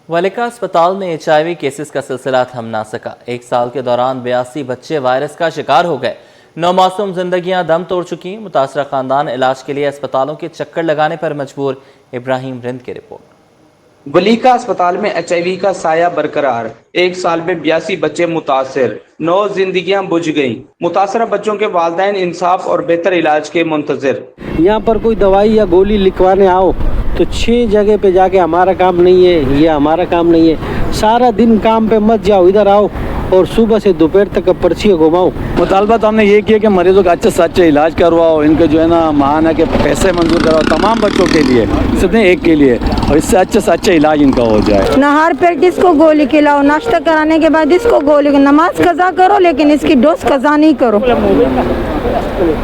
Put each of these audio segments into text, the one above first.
ولیکا اسپتال میں HIV cases کا سلسلہ تھم نہ سکا۔ 1 سال کے دوران 82 بچے وائرس کا شکار ہو گئے۔ 9 معصوم زندگیاں دم توڑ چکی۔ متاثرہ خاندان علاج کے لیے اسپتالوں کے چکر لگانے پر مجبور۔ ابراہیم رند کی رپورٹ۔ ولیکا اسپتال میں HIV کا سایہ برقرار۔ 1 سال میں 82 بچے متاثر، 9 زندگیاں بجھ گئیں۔ متاثرہ بچوں کے والدین انصاف اور بہتر علاج کے منتظر۔ یہاں پر کوئی دوائی یا گولی لکھوانے آؤ تو 6 جگہ پہ جا کے ہمارا کام نہیں ہے، یہ ہمارا کام نہیں ہے۔ سارا دن کام پہ مت جاؤ، ادھر آؤ اور صبح سے دوپہر تک پرچی گھماؤ۔ مطالبہ تو ہم نے یہ کیا کہ مریضوں کا اچھا سے اچھا علاج کرواؤ، ان کے جو ہے نا ماہانہ کے پیسے منظور کراؤ تمام بچوں کے لیے، صرف نہیں ایک کے لیے، اور اس سے اچھا علاج ان کا ہو جائے۔ نہار پیٹ اس کو گولی کھلاؤ، ناشتہ کرانے کے بعد اس کو گولی، نماز قضا کرو لیکن اس کی ڈوز قضا نہیں کرو۔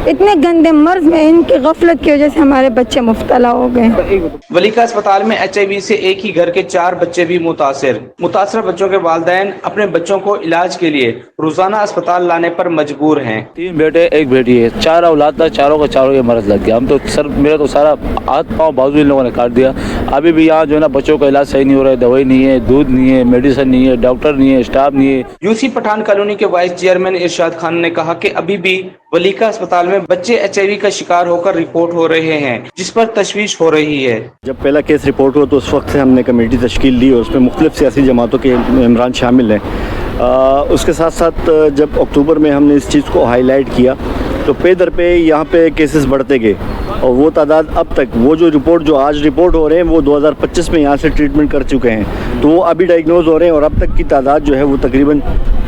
اتنے گندے مرض میں ان کی غفلت کی وجہ سے ہمارے بچے مبتلا ہو گئے۔ ولیکا اسپتال میں HIV سے ایک ہی گھر کے 4 بچے بھی متاثر۔ متاثرہ بچوں کے والدین اپنے بچوں کو علاج کے لیے روزانہ اسپتال لانے پر مجبور ہیں۔ 3 بیٹے 1 بیٹی ہے، 4 اولاد تھا، چاروں یہ مرض لگ گیا۔ ہم تو میرا تو سارا ہاتھ پاؤں بازو ان لوگوں نے کاٹ دیا۔ ابھی بھی یہاں جو ہے نا بچوں کا علاج صحیح نہیں ہو رہا ہے، دوائی نہیں ہے، دودھ نہیں ہے، میڈیسن نہیں ہے، ڈاکٹر نہیں ہے، اسٹاف نہیں ہے۔ UC پٹھان کالونی کے وائس چیئرمین ارشاد خان نے کہا کہ ابھی بھی ولیکا اسپتال میں بچے HIV کا شکار ہو کر رپورٹ ہو رہے ہیں، جس پر تشویش ہو رہی ہے۔ جب پہلا کیس رپورٹ ہوا تو اس وقت سے ہم نے کمیٹی تشکیل دی اور اس میں مختلف سیاسی جماعتوں کے ممبران شامل ہیں۔ اس کے ساتھ ساتھ جب اکتوبر میں ہم نے اس چیز کو ہائی لائٹ کیا تو پے در پہ یہاں پہ کیسز بڑھتے گئے، اور وہ تعداد اب تک وہ جو آج رپورٹ ہو رہے ہیں وہ 2025 میں یہاں سے ٹریٹمنٹ کر چکے ہیں، تو وہ ابھی ڈائگنوز ہو رہے ہیں، اور اب تک کی تعداد جو ہے وہ تقریباً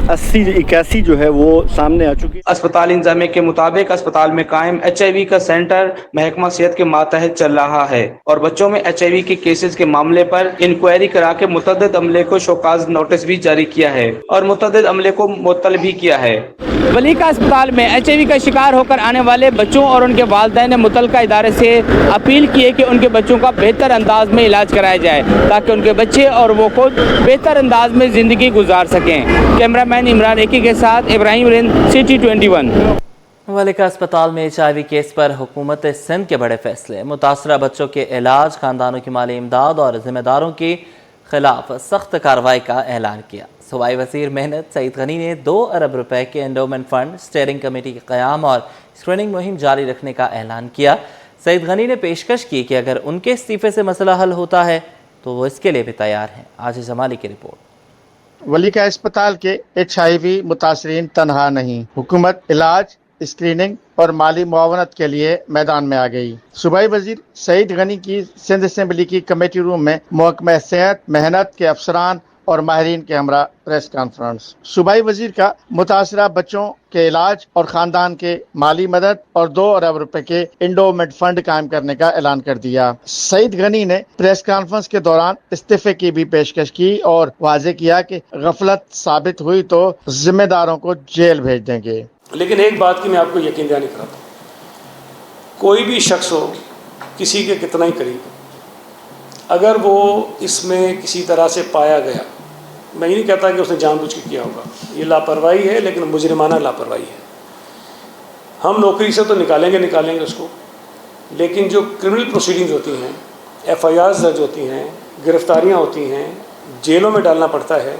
81 جو ہے وہ سامنے آ چکی ہے۔ اسپتال انتظامیہ کے مطابق اسپتال میں قائم HIV کا سینٹر محکمہ صحت کے ماتحت چل رہا ہے، اور بچوں میں HIV کے کیسز کے معاملے پر انکوائری کرا کے متعدد عملے کو شوکاز نوٹس بھی جاری کیا ہے اور متعدد عملے کو معطل بھی کیا ہے۔ ولیکا اسپتال میں HIV کا شکار ہو کر آنے والے بچوں اور ان کے والدین نے متعلقہ ادارے سے اپیل کی ہے کہ ان کے بچوں کا بہتر انداز میں علاج کرایا جائے تاکہ ان کے بچے اور وہ خود بہتر انداز میں زندگی گزار سکیں۔ کیمرہ مین عمران ایکی کے ساتھ ابراہیم رند، سٹی 21۔ ولیکا اسپتال میں HIV کیس پر حکومت سندھ کے بڑے فیصلے۔ متاثرہ بچوں کے علاج، خاندانوں کی مالی امداد اور ذمہ داروں کے خلاف سخت کارروائی کا اعلان کیا۔ صوبائی وزیر محنت سعید غنی نے 2 ارب روپے کے انڈومنٹ فنڈ، اسٹیئرنگ کمیٹی کے قیام اور اسکریننگ مہم جاری رکھنے کا اعلان کیا۔ سعید غنی نے پیشکش کی کہ اگر ان کے استعفے سے مسئلہ حل ہوتا ہے تو وہ اس کے لیے بھی تیار ہیں۔ عاجز جمالی کی رپورٹ۔ ولیکا اسپتال کے HIV متاثرین تنہا نہیں، حکومت علاج، اسکریننگ اور مالی معاونت کے لیے میدان میں آ گئی۔ صوبائی وزیر سعید غنی کی سندھ اسمبلی کی کمیٹی روم میں محکمہ صحت، محنت کے افسران اور ماہرین کے ہمراہ پریس کانفرنس۔ صوبائی وزیر کا متاثرہ بچوں کے علاج اور خاندان کے مالی مدد اور 2 ارب روپے کے انڈومنٹ فنڈ قائم کرنے کا اعلان کر دیا۔ سعید غنی نے پریس کانفرنس کے دوران استعفے کی بھی پیشکش کی اور واضح کیا کہ غفلت ثابت ہوئی تو ذمہ داروں کو جیل بھیج دیں گے۔ لیکن ایک بات کی میں آپ کو یقین دہانی کراتا ہوں، کوئی بھی شخص ہو کسی کے کتنا ہی قریب، اگر وہ اس میں کسی طرح سے پایا گیا، میں یہ نہیں کہتا کہ اس نے جان بوجھ کے کیا ہوگا، یہ لاپرواہی ہے، لیکن مجرمانہ لاپرواہی ہے۔ ہم نوکری سے تو نکالیں گے اس کو، لیکن جو کرمنل پروسیڈنگز ہوتی ہیں، FIRs درج ہوتی ہیں، گرفتاریاں ہوتی ہیں، جیلوں میں ڈالنا پڑتا ہے،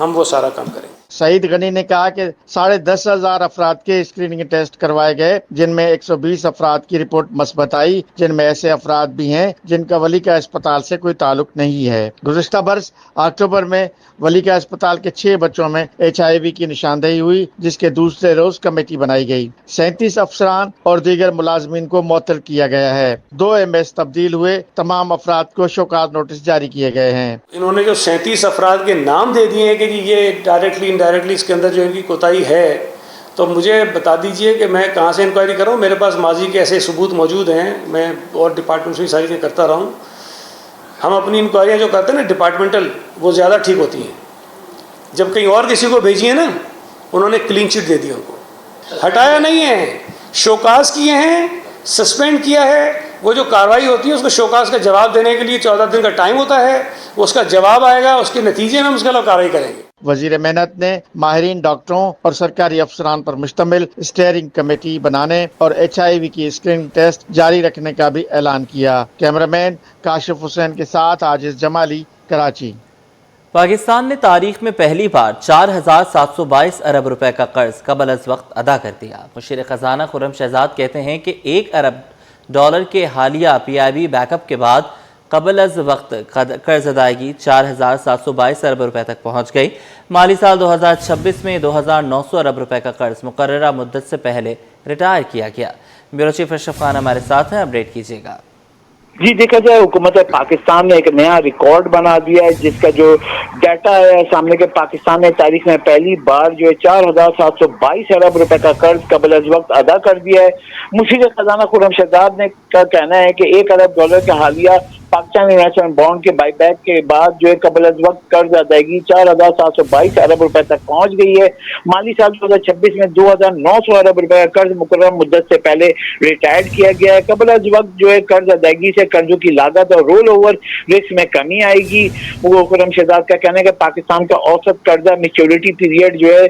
ہم وہ سارا کام کریں گے۔ سعید غنی نے کہا کہ 10,500 افراد کے اسکریننگ ٹیسٹ کروائے گئے، جن میں 120 افراد کی رپورٹ مثبت آئی، جن میں ایسے افراد بھی ہیں جن کا ولیکا اسپتال سے کوئی تعلق نہیں ہے۔ گزشتہ برس اکتوبر میں ولیکا اسپتال کے 6 بچوں میں HIV کی نشاندہی ہوئی، جس کے دوسرے روز کمیٹی بنائی گئی۔ 37 افسران اور دیگر ملازمین کو معطل کیا گیا ہے۔ 2 MS تبدیل ہوئے، تمام افراد کو شوکاز نوٹس جاری کیے گئے ہیں۔ انہوں نے جو 37 افراد کے نام دے دیے ہیں کہ یہ ڈائریکٹلی انڈائریکٹلی اس کے اندر جو ان کی کوتاہی ہے، تو مجھے بتا دیجئے کہ میں کہاں سے انکوائری کروں۔ میرے پاس ماضی کے ایسے ثبوت موجود ہیں، میں اور ڈپارٹمنٹ سے ساری چیزیں کرتا رہا ہوں۔ ہم اپنی انکوائریاں جو کرتے ہیں نا ڈپارٹمنٹل، وہ زیادہ ٹھیک ہوتی ہیں۔ جب کہیں اور کسی کو بھیجی ہے نا، انہوں نے کلین چٹ دے دی، ان کو ہٹایا نہیں ہے، شوکاز کیے ہیں، سسپینڈ کیا ہے۔ وہ جو کارروائی ہوتی ہے اس کو شوکاز کا جواب دینے کے لیے 14 دن کا ٹائم ہوتا ہے، اس کا جواب آئے گا، اس کے نتیجے میں ہم اس کے خلاف کارروائی کریں گے۔ وزیر محنت نے ماہرین ڈاکٹروں اور سرکاری افسران پر مشتمل اسٹیئرنگ کمیٹی بنانے اور HIV کی اسکریننگ ٹیسٹ جاری رکھنے کا بھی اعلان کیا۔ کیمرہ مین کاشف حسین کے ساتھ عاجز جمالی، کراچی۔ پاکستان نے تاریخ میں پہلی بار 4,722 ارب روپے کا قرض قبل از وقت ادا کر دیا۔ مشیر خزانہ خرم شہزاد کہتے ہیں کہ $1 ارب کے حالیہ PIB بیک اپ کے بعد قبل از وقت قرض ادائیگی 4,722 ارب روپے تک پہنچ گئی۔ مالی سال 2026 میں 2,900 ارب روپے کا قرض مقررہ مدت سے پہلے ریٹائر کیا گیا۔ بیورو چیف اشرف خان ہمارے ساتھ ہیں، اپڈیٹ کیجیے گا۔ جی دیکھا جائے حکومت پاکستان نے ایک نیا ریکارڈ بنا دیا ہے، جس کا جو ڈیٹا ہے سامنے کے پاکستان نے تاریخ میں پہلی بار جو ہے 4,722 ارب روپے کا قرض قبل از وقت ادا کر دیا ہے۔ مشیر خزانہ خرم شہزاد نے کا کہنا ہے کہ $1 ارب کے حالیہ پاکستانی نیشنل بانڈ کے بائی بیک کے بعد جو ہے قبل از وقت قرض ادائیگی 4,722 ارب روپے تک پہنچ گئی ہے۔ مالی سال 2026 میں 2,900 ارب روپے کا قرض مقررہ مدت سے پہلے ریٹائر کیا گیا ہے۔ قبل از وقت جو ہے قرض ادائیگی سے قرضوں کی لاگت اور رول اوور رسک میں کمی آئے گی۔ وہ خرم شہزاد کا کہنا ہے کہ پاکستان کا اوسط قرضہ میچورٹی پیریڈ جو ہے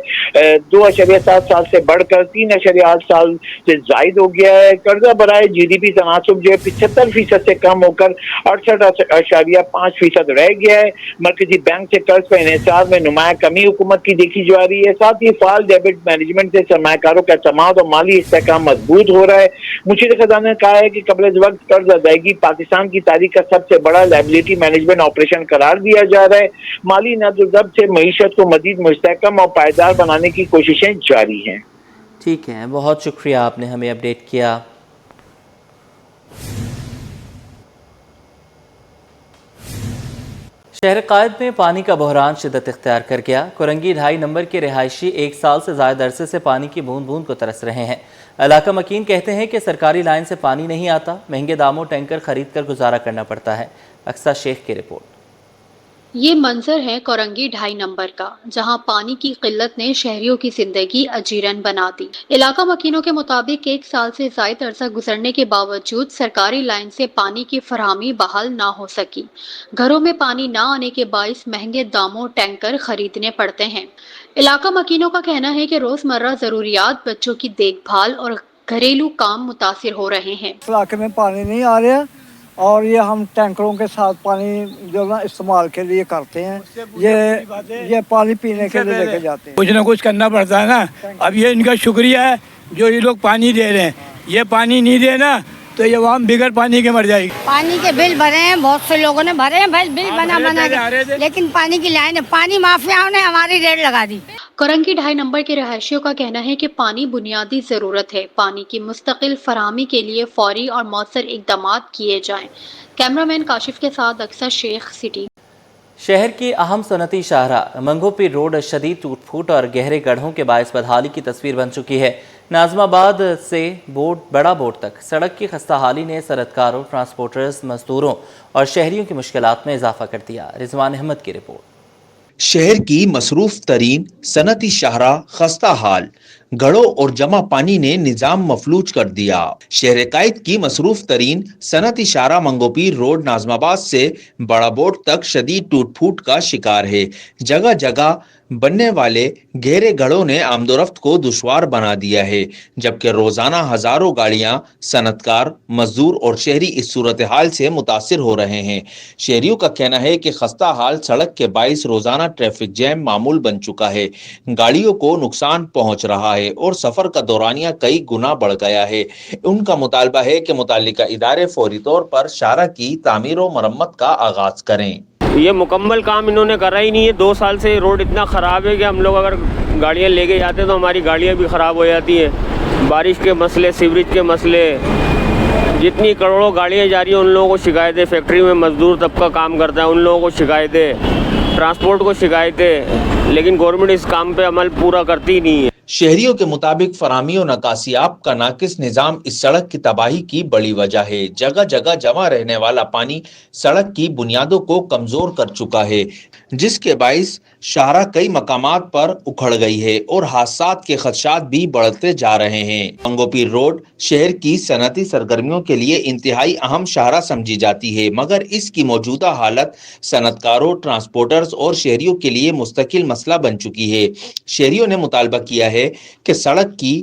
2.7 سال سے بڑھ کر 3.8 سال سے زائد ہو گیا ہے۔ قرضہ برائے GDP تناسب جو ہے 75% سے کم ہو کر 68.5% رہ گیا ہے۔ مرکزی بینک سے قرض پر انحصار میں نمایاں کمی حکومت کی دیکھی جا رہی ہے۔ ساتھ ہی فعال ڈیبٹ مینجمنٹ سے سرمایہ کاروں کا اعتماد اور مالی استحکام مضبوط ہو رہا ہے۔ مشیر خزانہ نے کہا ہے کہ قبل از وقت قرض ادائیگی پاکستان کی تاریخ کا سب سے بڑا لائبلٹی مینجمنٹ آپریشن قرار دیا جا رہا ہے۔ مالی نظم و ضبط سے معیشت کو مزید مستحکم اور پائیدار بنانے کی کوششیں جاری ہیں۔ ٹھیک ہے، بہت شکریہ، آپ نے ہمیں اپڈیٹ کیا۔ شہر قائد میں پانی کا بحران شدت اختیار کر گیا۔ کورنگی 2.5 نمبر کے رہائشی 1 سال سے زائد عرصے سے پانی کی بوند بوند کو ترس رہے ہیں۔ علاقہ مکین کہتے ہیں کہ سرکاری لائن سے پانی نہیں آتا، مہنگے داموں ٹینکر خرید کر گزارا کرنا پڑتا ہے۔ اقصیٰ شیخ کی رپورٹ۔ یہ منظر ہے کورنگی 2.5 نمبر کا، جہاں پانی کی قلت نے شہریوں کی زندگی اجیرن بنا دی۔ علاقہ مکینوں کے مطابق 1 سال سے زائد عرصہ گزرنے کے باوجود سرکاری لائن سے پانی کی فراہمی بحال نہ ہو سکی۔ گھروں میں پانی نہ آنے کے باعث مہنگے داموں ٹینکر خریدنے پڑتے ہیں۔ علاقہ مکینوں کا کہنا ہے کہ روزمرہ ضروریات، بچوں کی دیکھ بھال اور گھریلو کام متاثر ہو رہے ہیں۔ علاقے میں پانی نہیں آ رہا اور یہ ہم ٹینکروں کے ساتھ پانی جو نا استعمال کے لیے کرتے ہیں، یہ پانی پینے کے لیے لے کے جاتے ہیں۔ کچھ نہ کچھ کرنا پڑتا ہے نا۔ اب یہ ان کا شکریہ ہے جو یہ لوگ پانی دے رہے ہیں، یہ پانی نہیں دے نا تو یہ وہاں بغیر پانی کے مر جائے گی۔ پانی کے بل بھرے ہیں، بہت سے لوگوں نے بھرے ہیں، بل بنا کے، لیکن پانی کی لائن ہے، پانی مافیاؤں نے ہماری ریٹ لگا دی۔ کورنگی 2.5 نمبر کے رہائشیوں کا کہنا ہے کہ پانی بنیادی ضرورت ہے، پانی کی مستقل فراہمی کے لیے فوری اور مؤثر اقدامات کیے جائیں۔ کیمرامین کاشف کے ساتھ اقصیٰ شیخ، سٹی۔ شہر کی اہم صنعتی شاہراہ منگو پیر روڈ شدید ٹوٹ پھوٹ اور گہرے گڑھوں کے باعث بدحالی کی تصویر بن چکی ہے۔ ناظم آباد سے بڑا بورڈ تک سڑک کی خستہ حالی نے صنعتکاروں، ٹرانسپورٹرز، مزدوروں اور شہریوں کی مشکلات میں اضافہ کر دیا۔ رضوان احمد کی رپورٹ۔ شہر کی مصروف ترین صنعتی شاہراہ خستہ حال، گڑھوں اور جمع پانی نے نظام مفلوج کر دیا۔ شہر قائد کی مصروف ترین صنعتی شاہراہ منگو پیر روڈ ناظم آباد سے بڑا بورڈ تک شدید ٹوٹ پھوٹ کا شکار ہے۔ جگہ جگہ بننے والے گہرے گڑھوں نے آمد و رفت کو دشوار بنا دیا ہے، جبکہ روزانہ ہزاروں گاڑیاں، صنعتکار، مزدور اور شہری اس صورتحال سے متاثر ہو رہے ہیں۔ شہریوں کا کہنا ہے کہ خستہ حال سڑک کے باعث روزانہ ٹریفک جیم معمول بن چکا ہے، گاڑیوں کو نقصان پہنچ رہا ہے اور سفر کا دورانیہ کئی گنا بڑھ گیا ہے۔ ان کا مطالبہ ہے کہ متعلقہ ادارے فوری طور پر شاہراہ کی تعمیر و مرمت کا آغاز کریں۔ یہ مکمل کام انہوں نے کرا ہی نہیں ہے۔ 2 سال سے روڈ اتنا خراب ہے کہ ہم لوگ اگر گاڑیاں لے کے جاتے ہیں تو ہماری گاڑیاں بھی خراب ہو جاتی ہیں۔ بارش کے مسئلے، سیوریج کے مسئلے، جتنی کروڑوں گاڑیاں جا رہی ہیں ان لوگوں کو شکایتیں، فیکٹری میں مزدور طبقہ کام کرتا ہے ان لوگوں کو شکایتیں، ٹرانسپورٹ کو شکایتیں، لیکن گورنمنٹ اس کام پہ عمل پورا کرتی ہی نہیں ہے۔ شہریوں کے مطابق فراہمی و نکاسیاب کا ناقص نظام اس سڑک کی تباہی کی بڑی وجہ ہے۔ جگہ جگہ جمع رہنے والا پانی سڑک کی بنیادوں کو کمزور کر چکا ہے، جس کے باعث شاہراہ کئی مقامات پر اکھڑ گئی ہے اور حادثات کے خدشات بھی بڑھتے جا رہے ہیں۔ منگو پیر روڈ شہر کی صنعتی سرگرمیوں کے لیے انتہائی اہم شاہراہ سمجھی جاتی ہے، مگر اس کی موجودہ حالت صنعتکاروں، ٹرانسپورٹرز اور شہریوں کے لیے مستقل مسئلہ بن چکی ہے۔ شہریوں نے مطالبہ کیا ہے کہ سڑک کی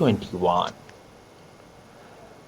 21।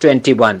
21।